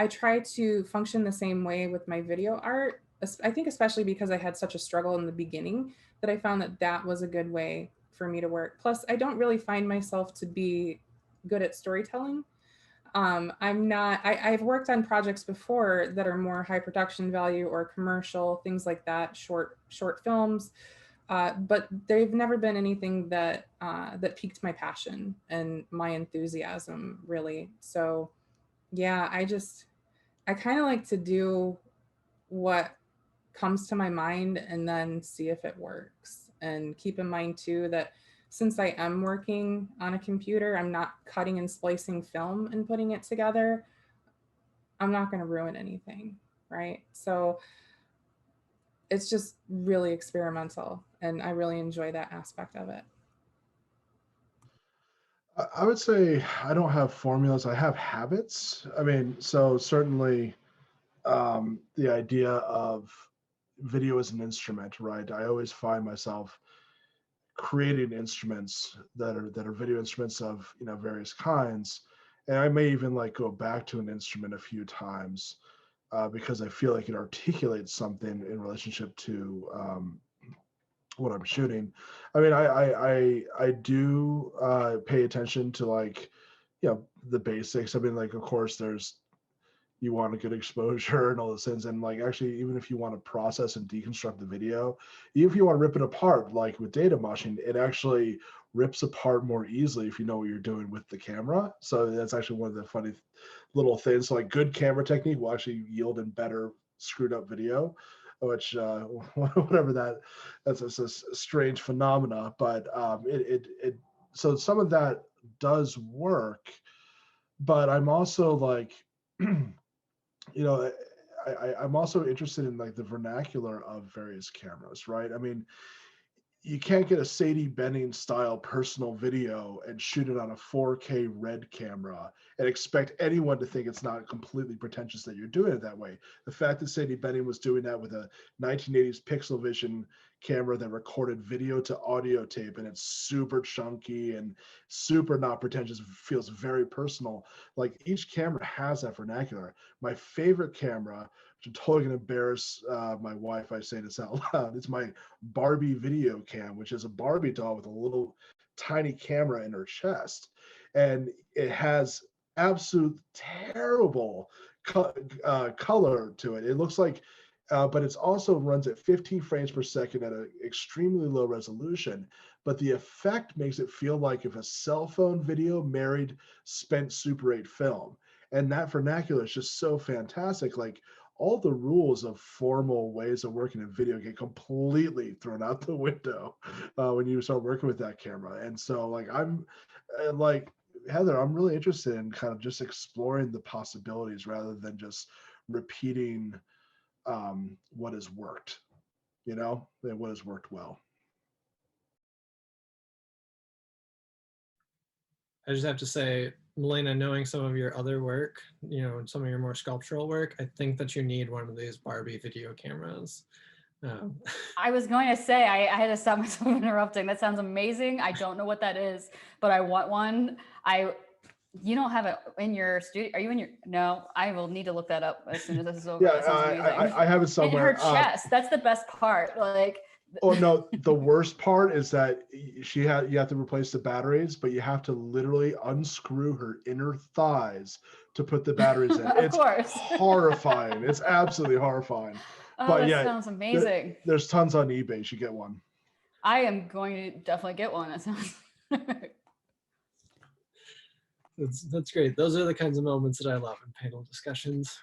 try to function the same way with my video art. I think especially because I had such a struggle in the beginning, that I found that that was a good way for me to work. Plus, I don't really find myself to be good at storytelling. I'm not, I've worked on projects before that are more high production value or commercial, things like that, short films. But they've never been anything that that piqued my passion and my enthusiasm, really. So yeah, I kind of like to do what comes to my mind and then see if it works. And keep in mind too that since I am working on a computer, I'm not cutting and splicing film and putting it together. I'm not going to ruin anything, right? So it's just really experimental, and I really enjoy that aspect of it. I would say I don't have formulas. I have habits. I mean, so certainly the idea of video as an instrument, right? I always find myself creating instruments that are video instruments of, you know, various kinds, and I may even like go back to an instrument a few times because I feel like it articulates something in relationship to what I'm shooting. I mean, I do pay attention to, like, you know, the basics. I mean, like, of course, there's, you want a good exposure and all those things. And like, actually, even if you want to process and deconstruct the video, even if you want to rip it apart, like with data moshing, it actually rips apart more easily if you know what you're doing with the camera. So that's actually one of the funny little things. So like good camera technique will actually yield in better screwed up video, which whatever that's a strange phenomena, but so some of that does work. But I'm also like, you know, I'm also interested in like the vernacular of various cameras, right? I mean, you can't get a Sadie Benning style personal video and shoot it on a 4K red camera and expect anyone to think it's not completely pretentious that you're doing it that way. The fact that Sadie Benning was doing that with a 1980s Pixel Vision camera that recorded video to audio tape, and it's super chunky and super not pretentious, feels very personal. Like each camera has that vernacular. My favorite camera, which I'm totally gonna embarrass my wife by saying this out loud, it's my Barbie Video Cam, which is a Barbie doll with a little tiny camera in her chest, and it has absolute terrible color to it. It looks like, but it's also runs at 15 frames per second at an extremely low resolution. But the effect makes it feel like if a cell phone video married spent Super 8 film. And that vernacular is just so fantastic. Like all the rules of formal ways of working in video get completely thrown out the window when you start working with that camera. And so like I'm like Heather, I'm really interested in kind of just exploring the possibilities rather than just repeating what has worked, you know, and what has worked well. I just have to say, Melena, knowing some of your other work, some of your more sculptural work, I think that you need one of these Barbie video cameras. I was going to say, I had to stop myself from interrupting. That sounds amazing. I don't know what that is, but I want one. You don't have it in your studio? Are you in your? No, I will need to look that up as soon as this is over. Yeah, That sounds amazing. I have it somewhere. And her chest, that's the best part. Like, oh no, the worst part is that you have to replace the batteries, but you have to literally unscrew her inner thighs to put the batteries in. Of course. Horrifying. It's absolutely horrifying. Oh, but that yeah, sounds amazing. There's tons on eBay. You should get one. I am going to definitely get one. That sounds. That's great. Those are the kinds of moments that I love in panel discussions.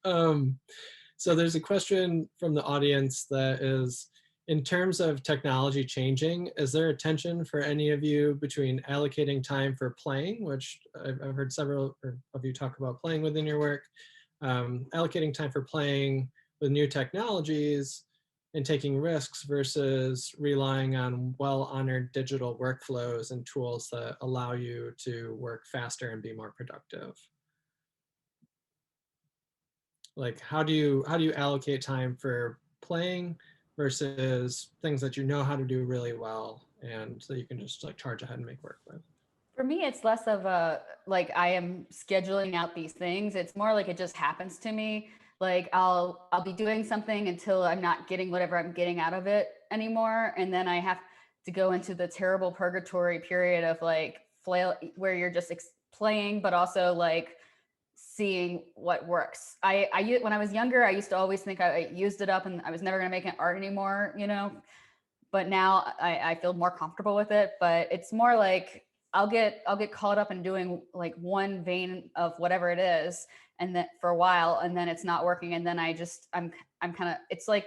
So there's a question from the audience that is, in terms of technology changing, is there a tension for any of you between allocating time for playing, which I've heard several of you talk about playing within your work, allocating time for playing with new technologies and taking risks versus relying on well-honored digital workflows and tools that allow you to work faster and be more productive? Like, how do you allocate time for playing versus things that you know how to do really well and so you can just like charge ahead and make work with? For me, it's less of a, like, I am scheduling out these things. It's more like it just happens to me. Like I'll be doing something until I'm not getting whatever I'm getting out of it anymore. And then I have to go into the terrible purgatory period of like flail, where you're just playing, but also like seeing what works. When I was younger, I used to always think I used it up and I was never going to make an art anymore, but now I feel more comfortable with it. But it's more like I'll get caught up in doing like one vein of whatever it is, and then for a while, and then it's not working, and then I'm kind of, it's like,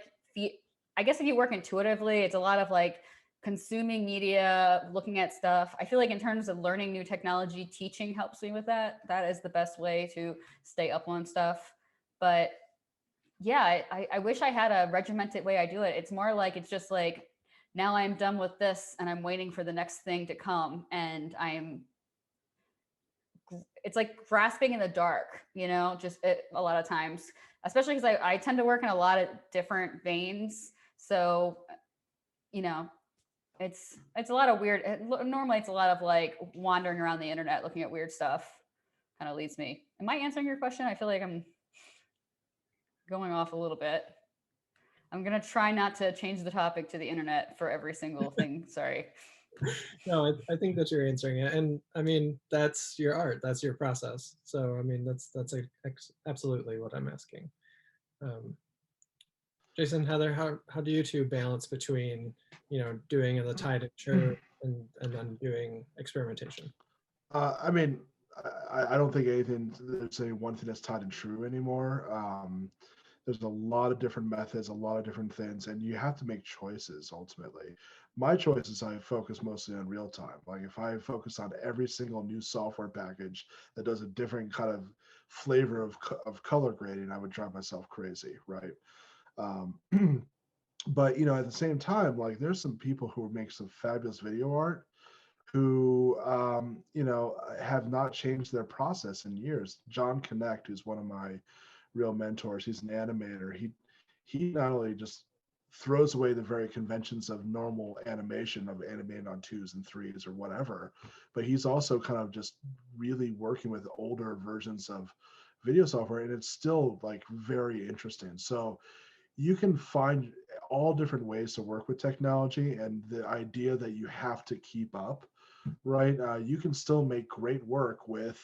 I guess if you work intuitively, it's a lot of like consuming media, looking at stuff. I feel like in terms of learning new technology, teaching helps me with that. That is the best way to stay up on stuff. But yeah, I wish I had a regimented way I do it. It's more like, it's just like, now I'm done with this and I'm waiting for the next thing to come. And it's like grasping in the dark, a lot of times, especially because I tend to work in a lot of different veins. So, it's a lot of weird, normally it's a lot of like wandering around the internet, looking at weird stuff, kind of leads me. Am I answering your question? I feel like I'm going off a little bit. I'm going to try not to change the topic to the internet for every single thing. Sorry. No, I think that you're answering it. And I mean, that's your art, that's your process. So, I mean, that's absolutely what I'm asking. Jason, Heather, how do you two balance between, doing in the tide and true and then doing experimentation? I mean, I don't think there's any one thing that's tied and true anymore. There's a lot of different methods, a lot of different things, and you have to make choices ultimately. My choices, I focus mostly on real time. Like if I focus on every single new software package that does a different kind of flavor of color grading, I would drive myself crazy, right? But at the same time, like there's some people who make some fabulous video art who have not changed their process in years. John Connect, who's one of my real mentors, he's an animator. He not only just throws away the very conventions of normal animation of animating on 2s and 3s or whatever, but he's also kind of just really working with older versions of video software, and it's still like very interesting. So you can find all different ways to work with technology, and the idea that you have to keep up, right? You can still make great work with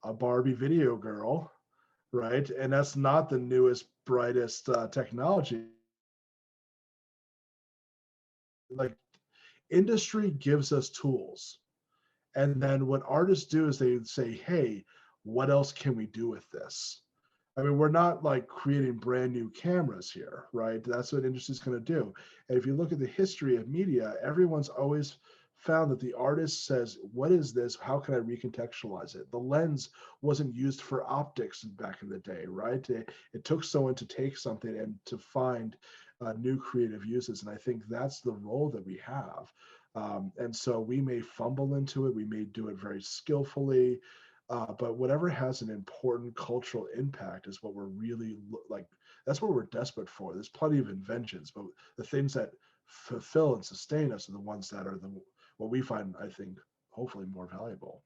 a Barbie video girl, right? And that's not the newest, brightest technology. Like industry gives us tools. And then what artists do is they say, hey, what else can we do with this? I mean, we're not like creating brand new cameras here, right? That's what industry's going to do. And if you look at the history of media, everyone's always found that the artist says, what is this? How can I recontextualize it? The lens wasn't used for optics back in the day, right? It took someone to take something and to find new creative uses. And I think that's the role that we have. And so we may fumble into it, we may do it very skillfully, but whatever has an important cultural impact is what we're really like. That's what we're desperate for. There's plenty of inventions, but the things that fulfill and sustain us are the ones that are what we find, I think, hopefully more valuable.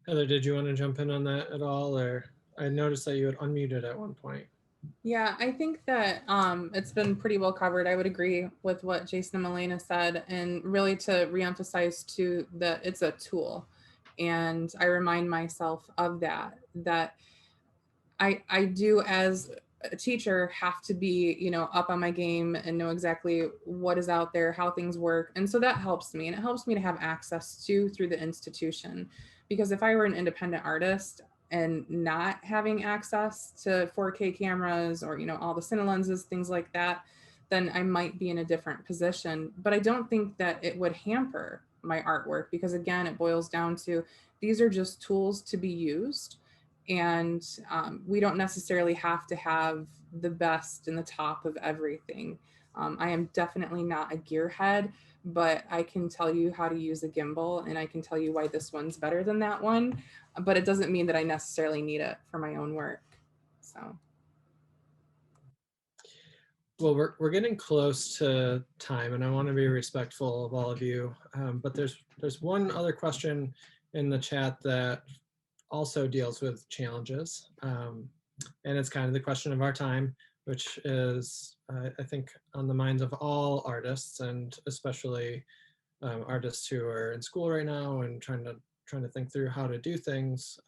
Heather, did you want to jump in on that at all? Or I noticed that you had unmuted at one point. Yeah, I think that it's been pretty well covered. I would agree with what Jason and Melena said, and really to reemphasize too that it's a tool. And I remind myself of that I do as a teacher have to be, you know, up on my game and know exactly what is out there, how things work. And so that helps me, and it helps me to have access to through the institution. Because if I were an independent artist and not having access to 4K cameras or, you know, all the cine lenses, things like that, then I might be in a different position. But I don't think that it would hamper my artwork, because again, it boils down to these are just tools to be used. And we don't necessarily have to have the best and the top of everything. I am definitely not a gearhead, but I can tell you how to use a gimbal, and I can tell you why this one's better than that one, but it doesn't mean that I necessarily need it for my own work. So. Well, we're getting close to time, and I want to be respectful of all of you. But there's one other question in the chat that also deals with challenges. And it's kind of the question of our time, which is, I think, on the minds of all artists, and especially artists who are in school right now and trying to think through how to do things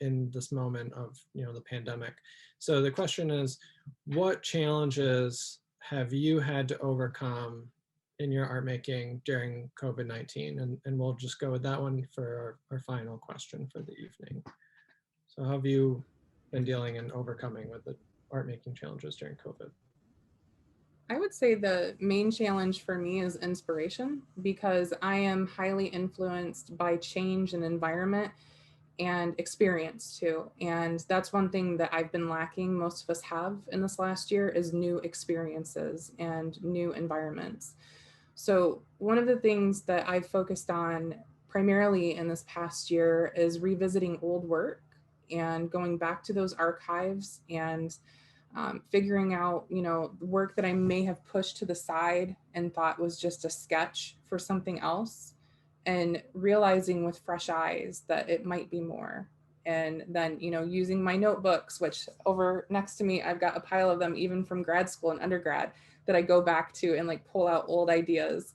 in this moment of, you know, the pandemic. So the question is, what challenges have you had to overcome in your art making during COVID-19? And we'll just go with that one for our final question for the evening. So how have you been dealing and overcoming with the art making challenges during COVID? I would say the main challenge for me is inspiration, because I am highly influenced by change and environment and experience too. And that's one thing that I've been lacking, most of us have in this last year, is new experiences and new environments. So one of the things that I've focused on primarily in this past year is revisiting old work and going back to those archives and figuring out, you know, work that I may have pushed to the side and thought was just a sketch for something else, and realizing with fresh eyes that it might be more. And then, you know, using my notebooks, which over next to me, I've got a pile of them even from grad school and undergrad that I go back to and like pull out old ideas.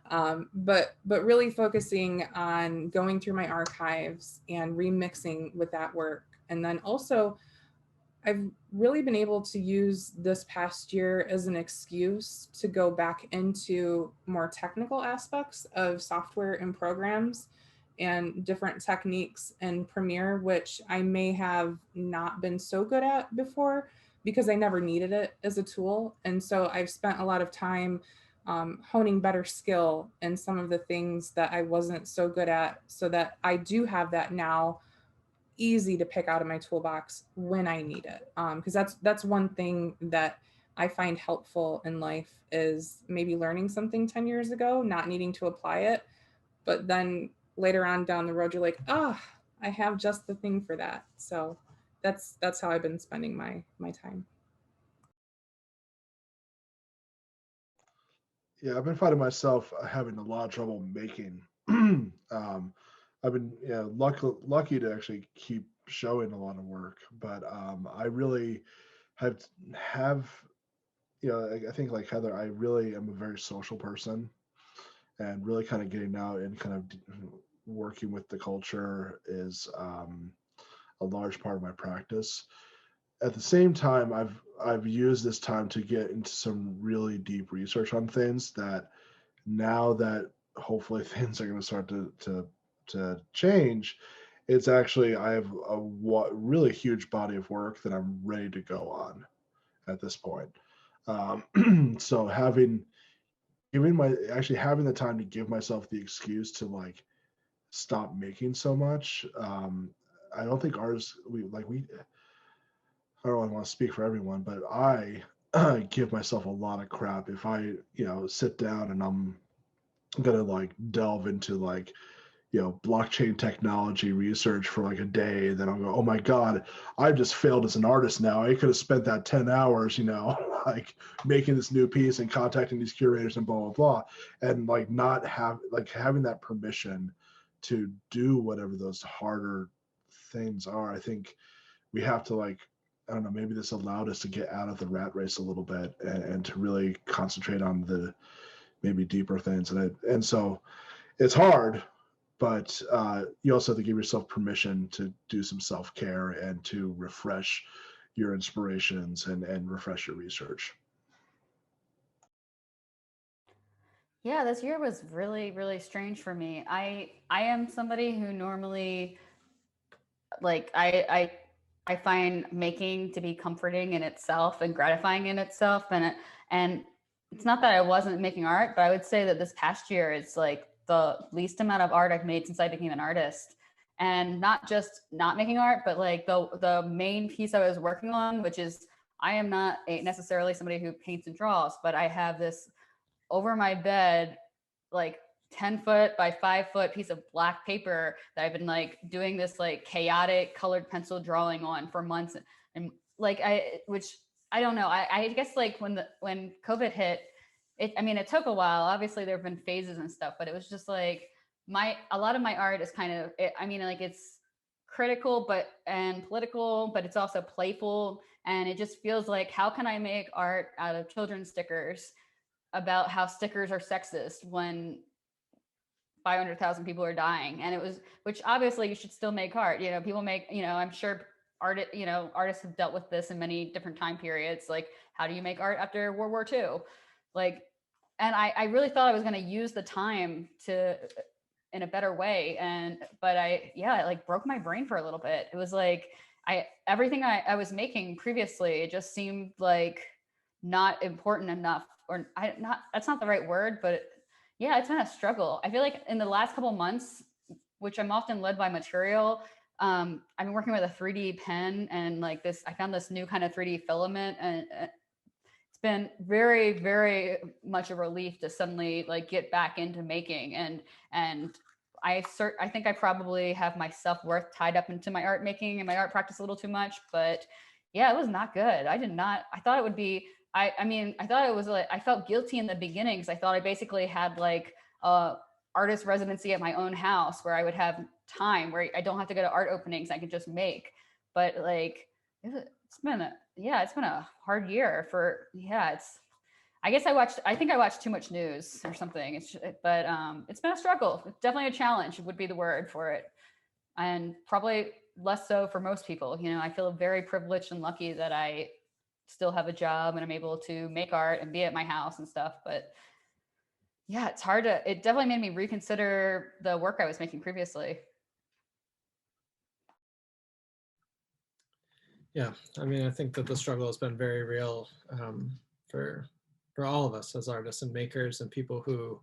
But really focusing on going through my archives and remixing with that work. And then also I've really been able to use this past year as an excuse to go back into more technical aspects of software and programs and different techniques in Premiere, which I may have not been so good at before because I never needed it as a tool. And so I've spent a lot of time honing better skill in some of the things that I wasn't so good at, so that I do have that now easy to pick out of my toolbox when I need it. Because that's one thing that I find helpful in life, is maybe learning something 10 years ago, not needing to apply it, but then later on down the road, you're like, I have just the thing for that. So that's how I've been spending my time. Yeah, I've been finding myself having a lot of trouble making. I've been lucky to actually keep showing a lot of work, but I really have I think like Heather, I really am a very social person, and really kind of getting out and kind of working with the culture is a large part of my practice. At the same time, I've used this time to get into some really deep research on things that, now that hopefully things are going to start to change, it's actually, I have a really huge body of work that I'm ready to go on at this point. So having the time to give myself the excuse to like stop making so much. I don't think artists, I don't really want to speak for everyone, but I give myself a lot of crap if I, sit down and I'm gonna like delve into like, blockchain technology research for like a day. Then I'll go, oh my God, I've just failed as an artist now. I could have spent that 10 hours, like making this new piece and contacting these curators and blah, blah, blah. And like not have like having that permission to do whatever those harder things are. I think we have to like, I don't know, maybe this allowed us to get out of the rat race a little bit and to really concentrate on the maybe deeper things. And so it's hard, but you also have to give yourself permission to do some self-care and to refresh your inspirations and refresh your research. Yeah, this year was really, really strange for me. I am somebody who normally like I find making to be comforting in itself and gratifying in itself. And it's not that I wasn't making art, but I would say that this past year is like the least amount of art I've made since I became an artist. And not just not making art, but like the main piece I was working on, which is I am not necessarily somebody who paints and draws, but I have this over my bed, like 10-foot by 5-foot piece of black paper that I've been like doing this like chaotic colored pencil drawing on for months. And like, which I don't know. I guess like when COVID hit, it took a while. Obviously there have been phases and stuff, but it was just like a lot of my art is kind of, it's critical, and political, but it's also playful. And it just feels like, how can I make art out of children's stickers about how stickers are sexist when 500,000 people are dying? And it was, which obviously you should still make art. People make, I'm sure artists have dealt with this in many different time periods. Like, how do you make art after World War II? Like, and I really thought I was going to use the time in a better way. But it like broke my brain for a little bit. It was like, everything I was making previously, it just seemed like not important enough, that's not the right word, but it's been a struggle. I feel like in the last couple of months, which I'm often led by material, I've been working with a 3D pen and like this, I found this new kind of 3D filament, and it's been very, very much a relief to suddenly like get back into making. And I think I probably have my self-worth tied up into my art making and my art practice a little too much, but yeah, it was not good. I thought it would be, I thought it was like, I felt guilty in the beginning because I thought I basically had like a artist residency at my own house where I would have time where I don't have to go to art openings. I could just make, but like, it's been a hard year I think I watched too much news or something. It's been a struggle. It's definitely a challenge would be the word for it. And probably less so for most people. I feel very privileged and lucky that I still have a job and I'm able to make art and be at my house and stuff. But yeah, it definitely made me reconsider the work I was making previously. Yeah, I think that the struggle has been very real for all of us as artists and makers and people who,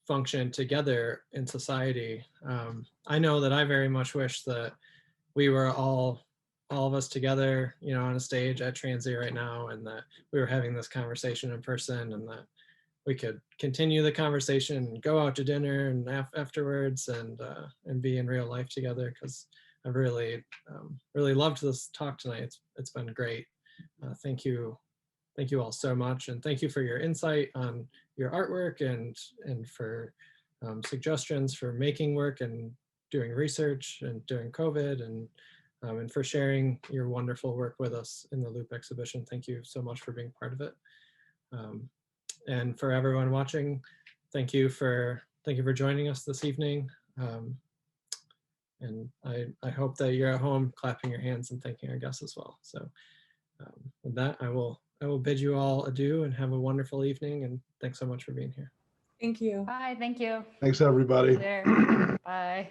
function together in society. I know that I very much wish that we were all of us together, on a stage at Transy right now, and that we were having this conversation in person, and that we could continue the conversation and go out to dinner and afterwards and be in real life together, because I've really loved this talk tonight. It's been great. Thank you all so much, and thank you for your insight on your artwork and for suggestions for making work and doing research and during COVID, and for sharing your wonderful work with us in the Loop exhibition. Thank you so much for being part of it. And for everyone watching, thank you for joining us this evening. And I hope that you're at home clapping your hands and thanking our guests as well. So with that, I will bid you all adieu and have a wonderful evening. And thanks so much for being here. Thank you. Bye. Thank you. Thanks, everybody. Bye.